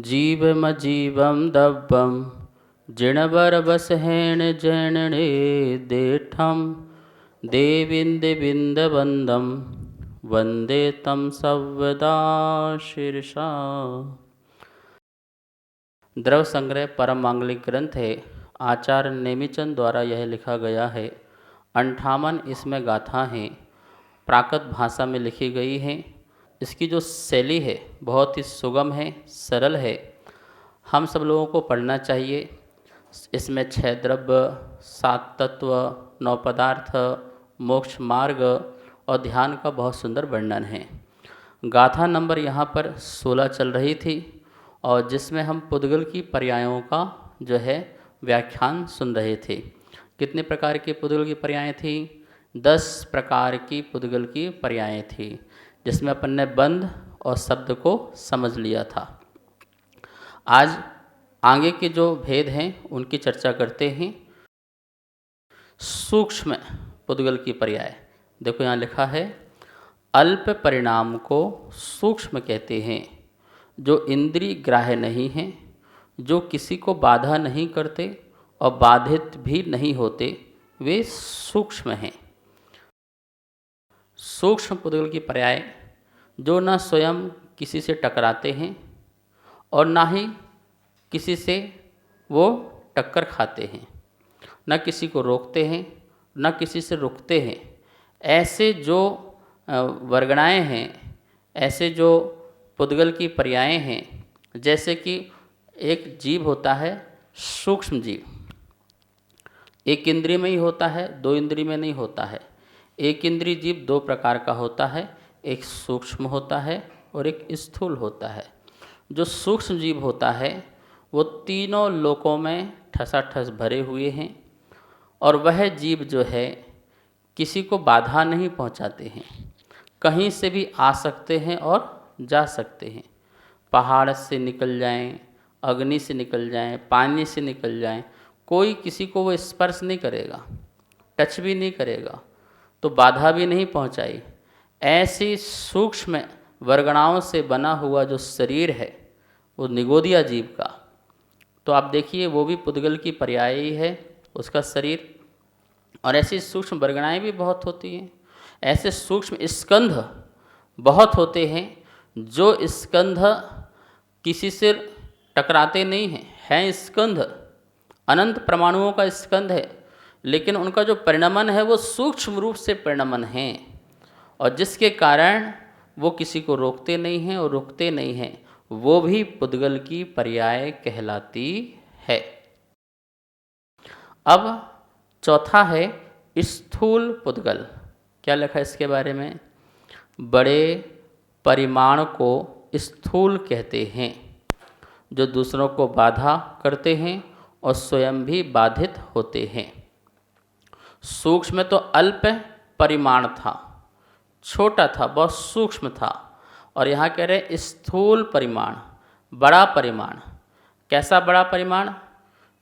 जीवमजीवं दब्बं जिणवरवसहेण जनने देठं देविन्दविन्दवन्दं वन्दे तं सर्वदा शीर्षा। द्रव्य संग्रह परम मांगलिक ग्रंथ है। आचार्य नेमिचंद द्वारा यह लिखा गया है। 58 इसमें गाथा हैं, प्राकृत भाषा में लिखी गई हैं। इसकी जो शैली है बहुत ही सुगम है, सरल है। हम सब लोगों को पढ़ना चाहिए। इसमें 6 द्रव्य, 7 तत्व, 9 पदार्थ, मोक्ष मार्ग और ध्यान का बहुत सुंदर वर्णन है। गाथा नंबर यहाँ पर 16 चल रही थी और जिसमें हम पुद्गल की पर्यायों का जो है व्याख्यान सुन रहे थे। कितने प्रकार की पुद्गल की पर्यायें थी? 10 प्रकार की पुद्गल की पर्यायें थी, जिसमें अपन ने बंध और शब्द को समझ लिया था। आज आगे के जो भेद हैं उनकी चर्चा करते हैं। सूक्ष्म पुद्गल की पर्याय देखो, यहाँ लिखा है, अल्प परिणाम को सूक्ष्म कहते हैं, जो इंद्रिय ग्राह्य नहीं हैं, जो किसी को बाधा नहीं करते और बाधित भी नहीं होते, वे सूक्ष्म हैं। सूक्ष्म पुद्गल की पर्याय जो न स्वयं किसी से टकराते हैं और ना ही किसी से वो टक्कर खाते हैं, न किसी को रोकते हैं न किसी से रुकते हैं। ऐसे जो वर्गणाएँ हैं, ऐसे जो पुद्गल की पर्यायें हैं, जैसे कि एक जीव होता है सूक्ष्म जीव, एक इंद्रिय में ही होता है, 2 इंद्रिय में नहीं होता है। एक इंद्रिय जीव 2 प्रकार का होता है, एक सूक्ष्म होता है और एक स्थूल होता है। जो सूक्ष्म जीव होता है वो तीनों लोकों में ठसाठस भरे हुए हैं और वह जीव जो है किसी को बाधा नहीं पहुंचाते हैं, कहीं से भी आ सकते हैं और जा सकते हैं। पहाड़ से निकल जाएं, अग्नि से निकल जाएं, पानी से निकल जाएं, कोई किसी को वो स्पर्श नहीं करेगा, टच भी नहीं करेगा, तो बाधा भी नहीं पहुंचाई। ऐसी सूक्ष्म वर्गणाओं से बना हुआ जो शरीर है वो निगोदिया जीव का, तो आप देखिए वो भी पुद्गल की पर्याय ही है, उसका शरीर। और ऐसी सूक्ष्म वर्गणाएँ भी बहुत होती हैं। ऐसे सूक्ष्म स्कंध बहुत होते हैं, जो स्कंध किसी से टकराते नहीं हैं, हैं स्कंध, अनंत परमाणुओं का स्कंध है, लेकिन उनका जो परिणमन है वो सूक्ष्म रूप से परिणमन है, और जिसके कारण वो किसी को रोकते नहीं हैं और रुकते नहीं हैं, वो भी पुद्गल की पर्याय कहलाती है। अब चौथा है स्थूल पुद्गल। क्या लिखा है इसके बारे में? बड़े परिमाण को स्थूल कहते हैं, जो दूसरों को बाधा करते हैं और स्वयं भी बाधित होते हैं। सूक्ष्म तो अल्प परिमाण था, छोटा था, बहुत सूक्ष्म था, और यहाँ कह रहे स्थूल परिमाण, बड़ा परिमाण। कैसा बड़ा परिमाण?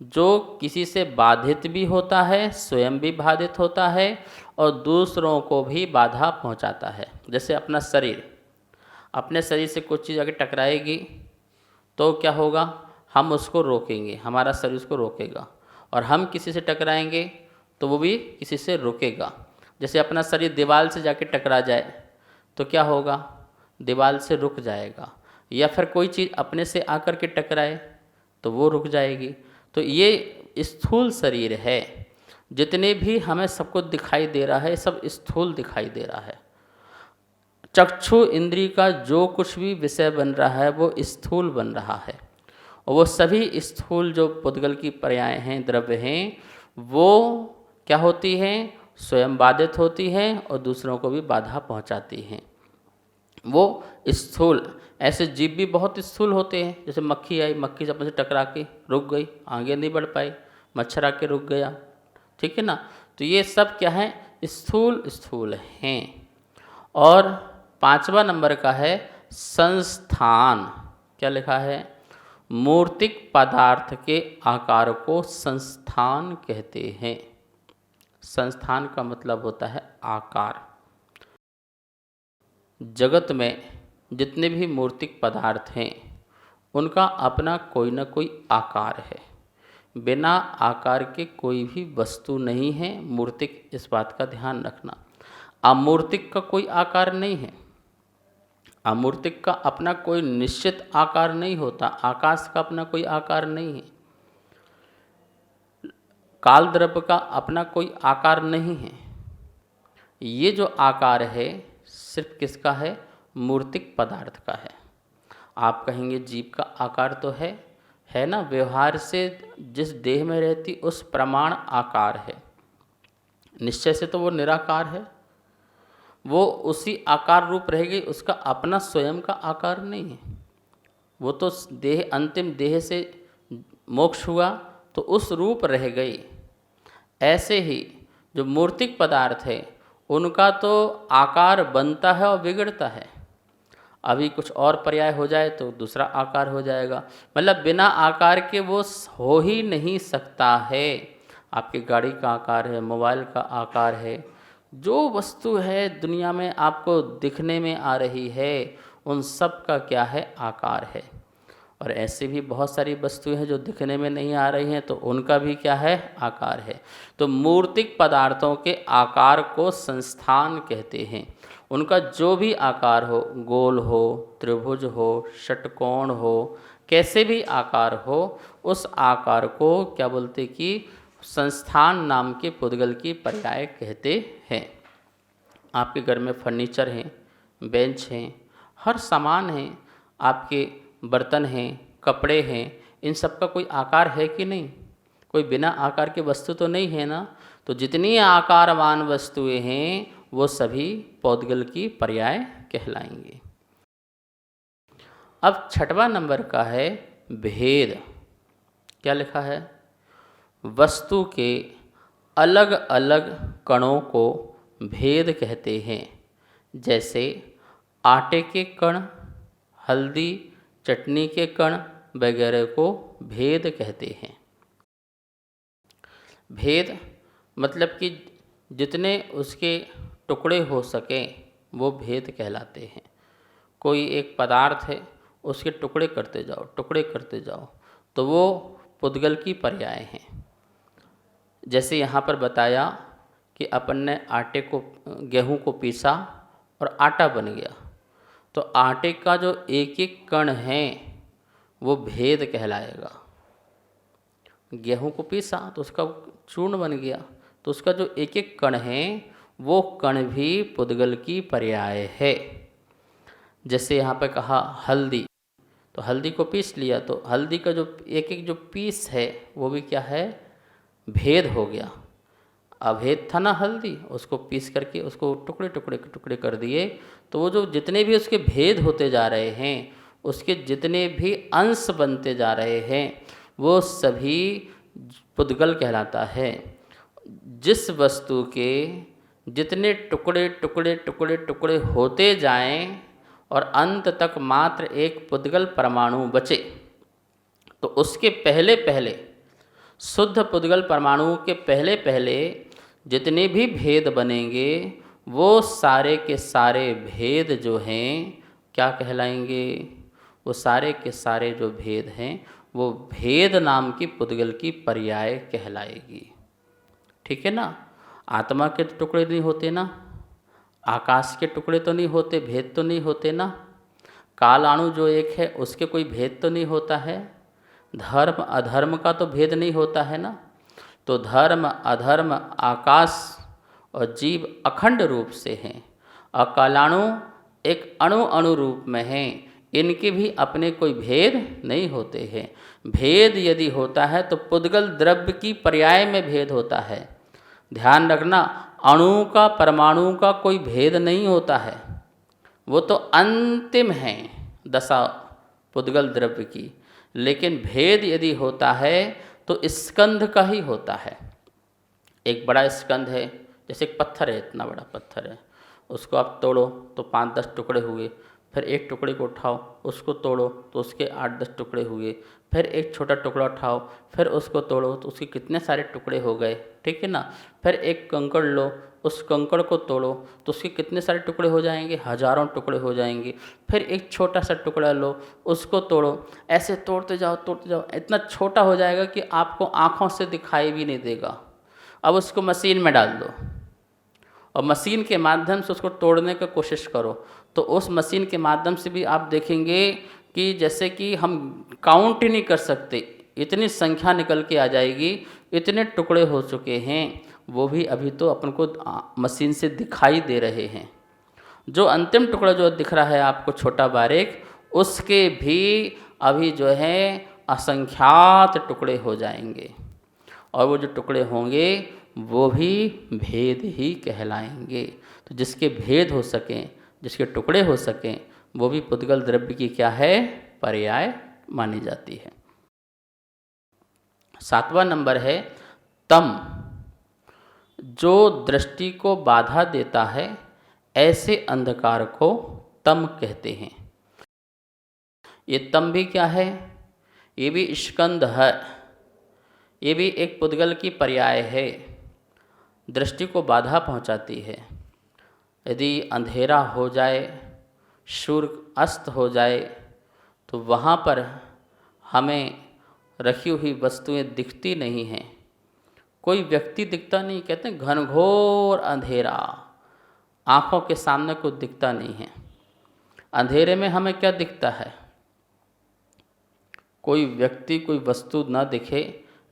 जो किसी से बाधित भी होता है, स्वयं भी बाधित होता है और दूसरों को भी बाधा पहुंचाता है। जैसे अपना शरीर, अपने शरीर से कुछ चीज़ अगर टकराएगी तो क्या होगा? हम उसको रोकेंगे, हमारा शरीर उसको रोकेगा, और हम किसी से टकराएंगे तो वो भी किसी से रुकेगा। जैसे अपना शरीर दीवार से जाके टकरा जाए तो क्या होगा? दीवार से रुक जाएगा, या फिर कोई चीज़ अपने से आकर के टकराए तो वो रुक जाएगी। तो ये स्थूल शरीर है। जितने भी हमें सबको दिखाई दे रहा है, सब स्थूल दिखाई दे रहा है। चक्षु इंद्रिय का जो कुछ भी विषय बन रहा है वो स्थूल बन रहा है, और वो सभी स्थूल जो पुद्गल की पर्याय हैं, द्रव्य हैं, वो क्या होती हैं? स्वयं बाधित होती हैं और दूसरों को भी बाधा पहुंचाती हैं। वो स्थूल, ऐसे जीव भी बहुत स्थूल होते हैं। जैसे मक्खी आई, मक्खी से अपने से टकरा के रुक गई, आगे नहीं बढ़ पाई, मच्छर आके रुक गया, ठीक है ना। तो ये सब क्या है? स्थूल स्थूल हैं। और 5वां नंबर का है संस्थान। क्या लिखा है? मूर्तिक पदार्थ के आकार को संस्थान कहते हैं। संस्थान का मतलब होता है आकार। जगत में जितने भी मूर्तिक पदार्थ हैं उनका अपना कोई न कोई आकार है। बिना आकार के कोई भी वस्तु नहीं है मूर्तिक, इस बात का ध्यान रखना। अमूर्तिक का कोई आकार नहीं है। अमूर्तिक का अपना कोई निश्चित आकार नहीं होता। आकाश का अपना कोई आकार नहीं है। काल द्रव्य का अपना कोई आकार नहीं है। ये जो आकार है सिर्फ किसका है? मूर्तिक पदार्थ का है। आप कहेंगे जीव का आकार तो है ना, व्यवहार से जिस देह में रहती उस प्रमाण आकार है। निश्चय से तो वो निराकार है, वो उसी आकार रूप रह गई, उसका अपना स्वयं का आकार नहीं है। वो तो देह, अंतिम देह से मोक्ष हुआ तो उस रूप रह गई। ऐसे ही जो मूर्तिक पदार्थ है उनका तो आकार बनता है और बिगड़ता है। अभी कुछ और पर्याय हो जाए तो दूसरा आकार हो जाएगा। मतलब बिना आकार के वो हो ही नहीं सकता है। आपकी गाड़ी का आकार है, मोबाइल का आकार है, जो वस्तु है दुनिया में आपको दिखने में आ रही है उन सब का क्या है? आकार है। और ऐसी भी बहुत सारी वस्तुएं हैं जो दिखने में नहीं आ रही हैं तो उनका भी क्या है? आकार है। तो मूर्तिक पदार्थों के आकार को संस्थान कहते हैं। उनका जो भी आकार हो, गोल हो, त्रिभुज हो, षटकोण हो, कैसे भी आकार हो, उस आकार को क्या बोलते कि संस्थान नाम के पुद्गल की पर्याय कहते हैं। आपके घर में फर्नीचर हैं, बेंच हैं, हर सामान है, आपके बर्तन हैं, कपड़े हैं, इन सब का कोई आकार है कि नहीं? कोई बिना आकार के वस्तु तो नहीं है ना। तो जितनी आकारवान वस्तुएं हैं वो सभी पौद्गल की पर्याय कहलाएंगी। अब छठवां नंबर का है भेद। क्या लिखा है? वस्तु के अलग अलग कणों को भेद कहते हैं। जैसे आटे के कण, हल्दी, चटनी के कण वगैरह को भेद कहते हैं। भेद मतलब कि जितने उसके टुकड़े हो सकें वो भेद कहलाते हैं। कोई एक पदार्थ है, उसके टुकड़े करते जाओ, टुकड़े करते जाओ, तो वो पुद्गल की पर्याय हैं। जैसे यहाँ पर बताया कि अपन ने आटे को, गेहूँ को पीसा और आटा बन गया, तो आटे का जो एक एक कण है वो भेद कहलाएगा। गेहूँ को पीसा तो उसका चूर्ण बन गया, तो उसका जो एक एक कण है वो कण भी पुद्गल की पर्याय है। जैसे यहाँ पे कहा हल्दी, तो हल्दी को पीस लिया, तो हल्दी का जो एक एक जो पीस है वो भी क्या है? भेद हो गया। अभेद था ना हल्दी, उसको पीस करके उसको टुकड़े टुकड़े टुकड़े कर दिए, तो वो जो जितने भी उसके भेद होते जा रहे हैं, उसके जितने भी अंश बनते जा रहे हैं, वो सभी पुद्गल कहलाता है। जिस वस्तु के जितने टुकड़े टुकड़े टुकड़े टुकड़े होते जाएं और अंत तक मात्र एक पुद्गल परमाणु बचे, तो उसके पहले पहले, शुद्ध पुद्गल परमाणु के पहले पहले जितने भी भेद बनेंगे वो सारे के सारे भेद जो हैं क्या कहलाएंगे? वो सारे के सारे जो भेद हैं वो भेद नाम की पुद्गल की पर्याय कहलाएगी। ठीक है ना। आत्मा के तो टुकड़े नहीं होते ना, आकाश के टुकड़े तो नहीं होते, भेद तो नहीं होते ना, कालाणु जो एक है उसके कोई भेद तो नहीं होता है, धर्म अधर्म का तो भेद नहीं होता है ना। तो धर्म अधर्म आकाश और जीव अखंड रूप से हैं, और कालाणु एक अणु अणु रूप में हैं, इनके भी अपने कोई भेद नहीं होते हैं। भेद यदि होता है तो पुद्गल द्रव्य की पर्याय में भेद होता है। ध्यान रखना, अणु का परमाणु का कोई भेद नहीं होता है, वो तो अंतिम है दशा पुद्गल द्रव्य की। लेकिन भेद यदि होता है तो स्कंध का ही होता है। एक बड़ा स्कंध है, जैसे एक पत्थर है, इतना बड़ा पत्थर है, उसको आप तोड़ो तो 5-10 टुकड़े हुए, फिर एक टुकड़े को उठाओ उसको तोड़ो तो उसके 8-10 टुकड़े हुए, फिर एक छोटा टुकड़ा उठाओ फिर उसको तोड़ो तो उसके कितने सारे टुकड़े हो गए। ठीक है ना। फिर एक कंकड़ लो उस कंकड़ को तोड़ो तो उसके कितने सारे टुकड़े हो जाएंगे, हजारों टुकड़े हो जाएंगे। फिर एक छोटा सा टुकड़ा लो, उसको तोड़ो, ऐसे तोड़ते जाओ, इतना छोटा हो जाएगा कि आपको आँखों से दिखाई भी नहीं देगा। अब उसको मशीन में डाल दो और मशीन के माध्यम से उसको तोड़ने की कोशिश करो, तो उस मशीन के माध्यम से भी आप देखेंगे कि जैसे कि हम काउंट ही नहीं कर सकते, इतनी संख्या निकल के आ जाएगी, इतने टुकड़े हो चुके हैं, वो भी अभी तो अपन को मशीन से दिखाई दे रहे हैं। जो अंतिम टुकड़ा जो दिख रहा है आपको छोटा बारीक, उसके भी अभी जो है असंख्यात टुकड़े हो जाएंगे, और वो जो टुकड़े होंगे वो भी भेद ही कहलाएंगे। तो जिसके भेद हो सकें, जिसके टुकड़े हो सकें, वो भी पुद्गल द्रव्य की क्या है, पर्याय मानी जाती है। 7वां नंबर है तम। जो दृष्टि को बाधा देता है ऐसे अंधकार को तम कहते हैं। ये तम भी क्या है, ये भी स्कंद है, ये भी एक पुद्गल की पर्याय है, दृष्टि को बाधा पहुंचाती है। यदि अंधेरा हो जाए, सूर्य अस्त हो जाए, तो वहाँ पर हमें रखी हुई वस्तुएं दिखती नहीं हैं, कोई व्यक्ति दिखता नहीं। कहते हैं घनघोर अंधेरा, आँखों के सामने कुछ दिखता नहीं है। अंधेरे में हमें क्या दिखता है, कोई व्यक्ति कोई वस्तु न दिखे,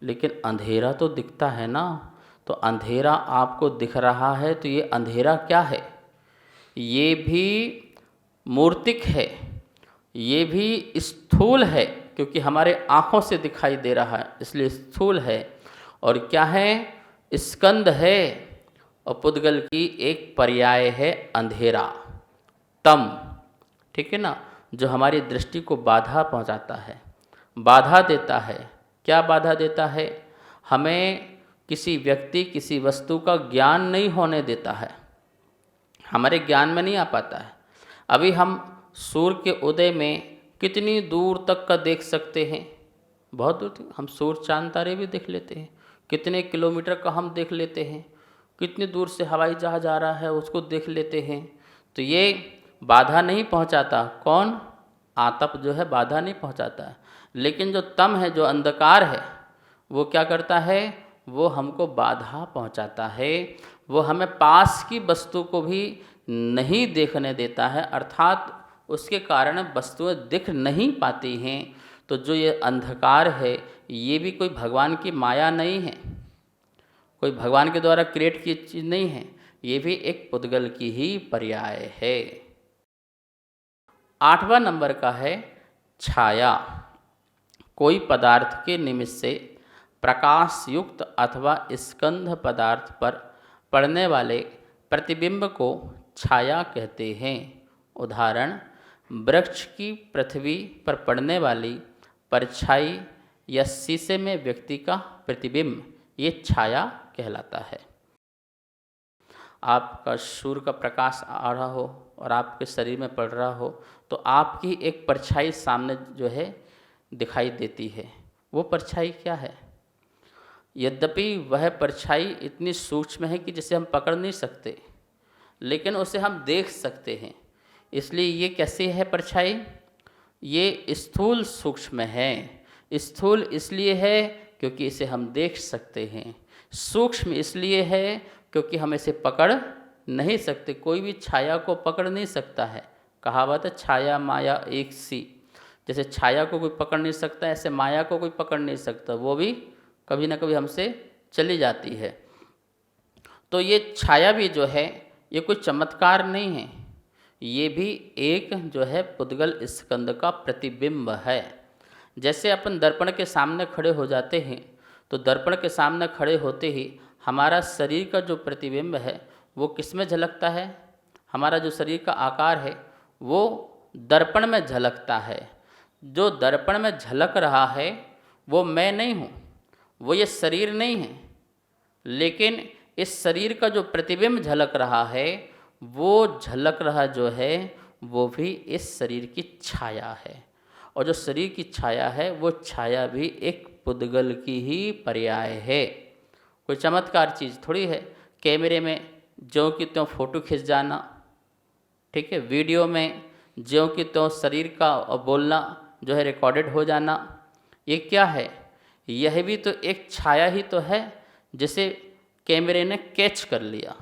लेकिन अंधेरा तो दिखता है ना। तो अंधेरा आपको दिख रहा है, तो ये अंधेरा क्या है, ये भी मूर्तिक है, ये भी स्थूल है, क्योंकि हमारे आँखों से दिखाई दे रहा है, इसलिए स्थूल है। और क्या है, स्कंद है, और पुद्गल की एक पर्याय है अंधेरा, तम। ठीक है ना, जो हमारी दृष्टि को बाधा पहुंचाता है, बाधा देता है। क्या बाधा देता है, हमें किसी व्यक्ति किसी वस्तु का ज्ञान नहीं होने देता है, हमारे ज्ञान में नहीं आ पाता है। अभी हम सूर्य के उदय में कितनी दूर तक का देख सकते हैं, बहुत दूर तक हम सूर्य चांद तारे भी देख लेते हैं, कितने किलोमीटर का हम देख लेते हैं, कितनी दूर से हवाई जहाज आ रहा है उसको देख लेते हैं। तो ये बाधा नहीं पहुंचाता, कौन, आतप जो है बाधा नहीं पहुंचाता है। लेकिन जो तम है, जो अंधकार है, वो क्या करता है, वो हमको बाधा पहुंचाता है, वो हमें पास की वस्तु को भी नहीं देखने देता है, अर्थात उसके कारण वस्तुएं दिख नहीं पाती हैं। तो जो ये अंधकार है, ये भी कोई भगवान की माया नहीं है, कोई भगवान के द्वारा क्रिएट की चीज़ नहीं है, ये भी एक पुद्गल की ही पर्याय है। 8वां नंबर का है छाया। कोई पदार्थ के निमित्त से प्रकाश युक्त अथवा स्कंध पदार्थ पर पड़ने वाले प्रतिबिंब को छाया कहते हैं। उदाहरण, वृक्ष की पृथ्वी पर पड़ने वाली परछाई या शीशे में व्यक्ति का प्रतिबिंब, ये छाया कहलाता है। आपका सूर्य का प्रकाश आ रहा हो और आपके शरीर में पड़ रहा हो, तो आपकी एक परछाई सामने जो है दिखाई देती है। वो परछाई क्या है, यद्यपि वह परछाई इतनी सूक्ष्म है कि जिसे हम पकड़ नहीं सकते, लेकिन उसे हम देख सकते हैं। इसलिए ये कैसी है परछाई, ये स्थूल सूक्ष्म है। स्थूल इसलिए है क्योंकि इसे हम देख सकते हैं, सूक्ष्म इसलिए है क्योंकि हम इसे पकड़ नहीं सकते। कोई भी छाया को पकड़ नहीं सकता है। कहावत है छाया माया एक सी। जैसे छाया को कोई पकड़ नहीं सकता, ऐसे माया को कोई पकड़ नहीं सकता, वो भी कभी ना कभी हमसे चली जाती है। तो ये छाया भी जो है, ये कोई चमत्कार नहीं है, ये भी एक जो है पुद्गल स्कंद का प्रतिबिंब है। जैसे अपन दर्पण के सामने खड़े हो जाते हैं, तो दर्पण के सामने खड़े होते ही हमारा शरीर का जो प्रतिबिंब है वो किस में झलकता है, हमारा जो शरीर का आकार है वो दर्पण में झलकता है। जो दर्पण में झलक रहा है वो मैं नहीं हूँ, वो ये शरीर नहीं है, लेकिन इस शरीर का जो प्रतिबिंब झलक रहा है, वो झलक रहा जो है वो भी इस शरीर की छाया है। और जो शरीर की छाया है, वो छाया भी एक पुद्गल की ही पर्याय है, कोई चमत्कार चीज़ थोड़ी है। कैमरे में ज्यों की त्यों फोटो खिंच जाना, ठीक है, वीडियो में ज्यों की त्यों शरीर का बोलना जो है रिकॉर्डेड हो जाना, ये क्या है? यह भी तो एक छाया ही तो है जिसे कैमरे ने कैच कर लिया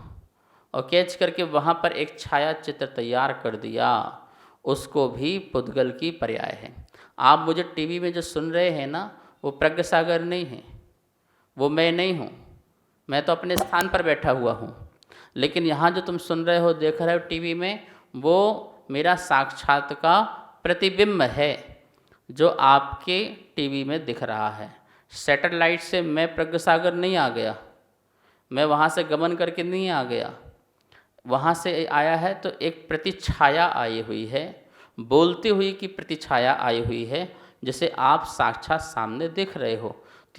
और कैच करके वहाँ पर एक छाया चित्र तैयार कर दिया, उसको भी पुद्गल की पर्याय है। आप मुझे टीवी में जो सुन रहे हैं ना, वो प्रज्ञ सागर नहीं है, वो मैं नहीं हूँ, मैं तो अपने स्थान पर बैठा हुआ हूँ। लेकिन यहाँ जो तुम सुन रहे हो, देख रहे हो टीवी में, वो मेरा साक्षात का प्रतिबिंब है जो आपके टीवी में दिख रहा है। सैटेलाइट से मैं प्रज्ञ सागर नहीं आ गया, मैं वहाँ से गमन करके नहीं आ गया, वहाँ से आया है तो एक प्रतिछाया आई हुई है, बोलती हुई की प्रतिछाया आई हुई है, जिसे आप साक्षात सामने देख रहे हो।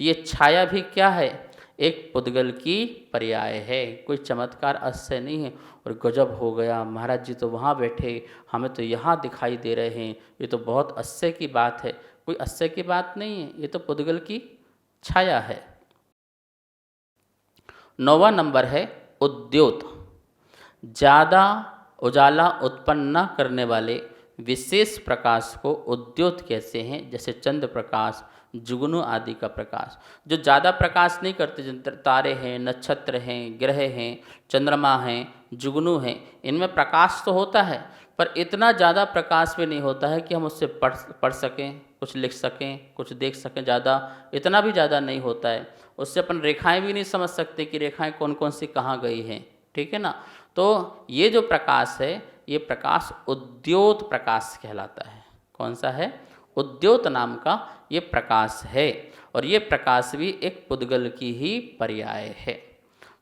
तो ये छाया भी क्या है? एक पुद्गल की पर्याय है, कोई चमत्कार अस्य नहीं है। और गजब हो गया, महाराज जी तो वहाँ बैठे, हमें तो यहाँ दिखाई दे रहे हैं, ये तो बहुत अस्य की बात है। कोई अस्य की बात नहीं है, ये तो पुद्गल की छाया है। 9वां नंबर है उद्योत। ज़्यादा उजाला उत्पन्न न करने वाले विशेष प्रकाश को उद्योत कहते हैं, जैसे चंद्र प्रकाश, जुगनू आदि का प्रकाश। जो ज़्यादा प्रकाश नहीं करते, जैसे तारे हैं, नक्षत्र हैं, ग्रह हैं, चंद्रमा हैं, जुगनू हैं, इनमें प्रकाश तो होता है पर इतना ज़्यादा प्रकाश भी नहीं होता है कि हम उससे पढ़ सकें, कुछ लिख सकें, कुछ देख सकें। ज़्यादा, इतना भी ज़्यादा नहीं होता है। उससे अपन रेखाएं भी नहीं समझ सकते कि रेखाएं कौन कौन सी कहाँ गई हैं, ठीक है ना। तो ये जो प्रकाश है, ये प्रकाश उद्योत प्रकाश कहलाता है। कौन सा है? उद्योत नाम का ये प्रकाश है। और ये प्रकाश भी एक पुद्गल की ही पर्याय है।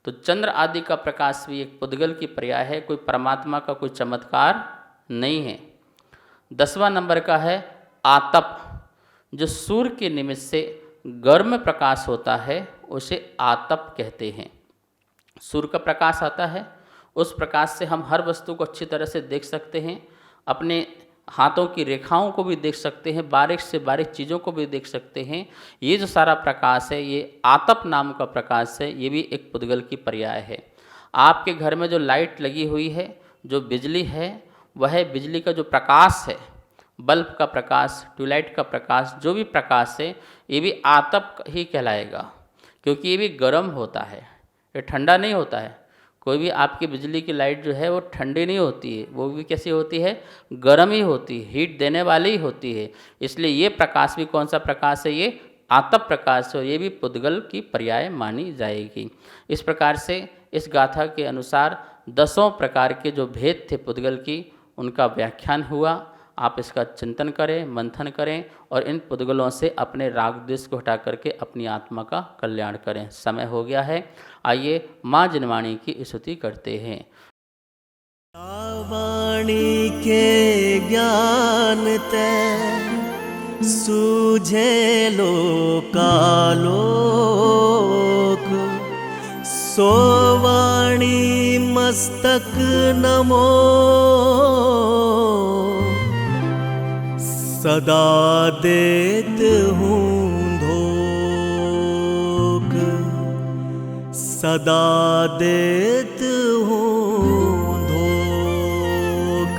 तो चंद्र आदि का प्रकाश भी एक पुद्गल की पर्याय है, कोई परमात्मा का कोई चमत्कार नहीं है। 10वां नंबर का है आतप। जो सूर्य के निमित्त से गर्म प्रकाश होता है उसे आतप कहते हैं। सूर्य का प्रकाश आता है, उस प्रकाश से हम हर वस्तु को अच्छी तरह से देख सकते हैं, अपने हाथों की रेखाओं को भी देख सकते हैं, बारीक से बारीक चीज़ों को भी देख सकते हैं। ये जो सारा प्रकाश है, ये आतप नाम का प्रकाश है, ये भी एक पुद्गल की पर्याय है। आपके घर में जो लाइट लगी हुई है, जो बिजली है, वह बिजली का जो प्रकाश है, बल्ब का प्रकाश, ट्यूबलाइट का प्रकाश, जो भी प्रकाश है, ये भी आतप ही कहलाएगा, क्योंकि ये भी गर्म होता है, ये ठंडा नहीं होता है। कोई भी आपकी बिजली की लाइट जो है वो ठंडी नहीं होती है, वो भी कैसी होती है? गर्म ही होती है, हीट देने वाली ही होती है। इसलिए ये प्रकाश भी कौन सा प्रकाश है? ये आतप प्रकाश है, और ये भी पुद्गल की पर्याय मानी जाएगी। इस प्रकार से इस गाथा के अनुसार 10 प्रकार के जो भेद थे पुद्गल की, उनका व्याख्यान हुआ। आप इसका चिंतन करें, मंथन करें और इन पुद्गलों से अपने राग द्वेष को हटा करके अपनी आत्मा का कल्याण करें। समय हो गया है, आइए माँ जिनवाणी की स्तुति करते हैं। वाणी के ज्ञान ते सूझे लोकालोक, सो वाणी मस्तक नमो, सदा देत हूँ धोख, सदा देत हूँ धोख।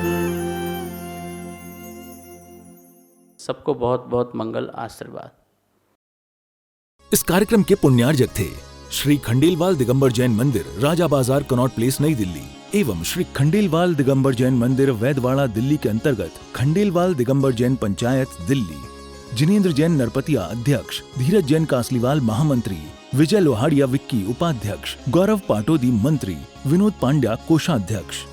सबको बहुत बहुत मंगल आशीर्वाद। इस कार्यक्रम के पुण्यार्जक थे श्री खंडेलवाल दिगंबर जैन मंदिर, राजा बाजार, कनॉट प्लेस, नई दिल्ली, एवं श्री खंडेलवाल दिगंबर जैन मंदिर, वैदवाड़ा, दिल्ली के अंतर्गत खंडेलवाल दिगंबर जैन पंचायत, दिल्ली। जिनेंद्र जैन नरपतिया अध्यक्ष, धीरज जैन कासलीवाल महामंत्री, विजय लोहाड़िया विक्की उपाध्यक्ष, गौरव पाटोदी मंत्री, विनोद पांड्या कोषाध्यक्ष।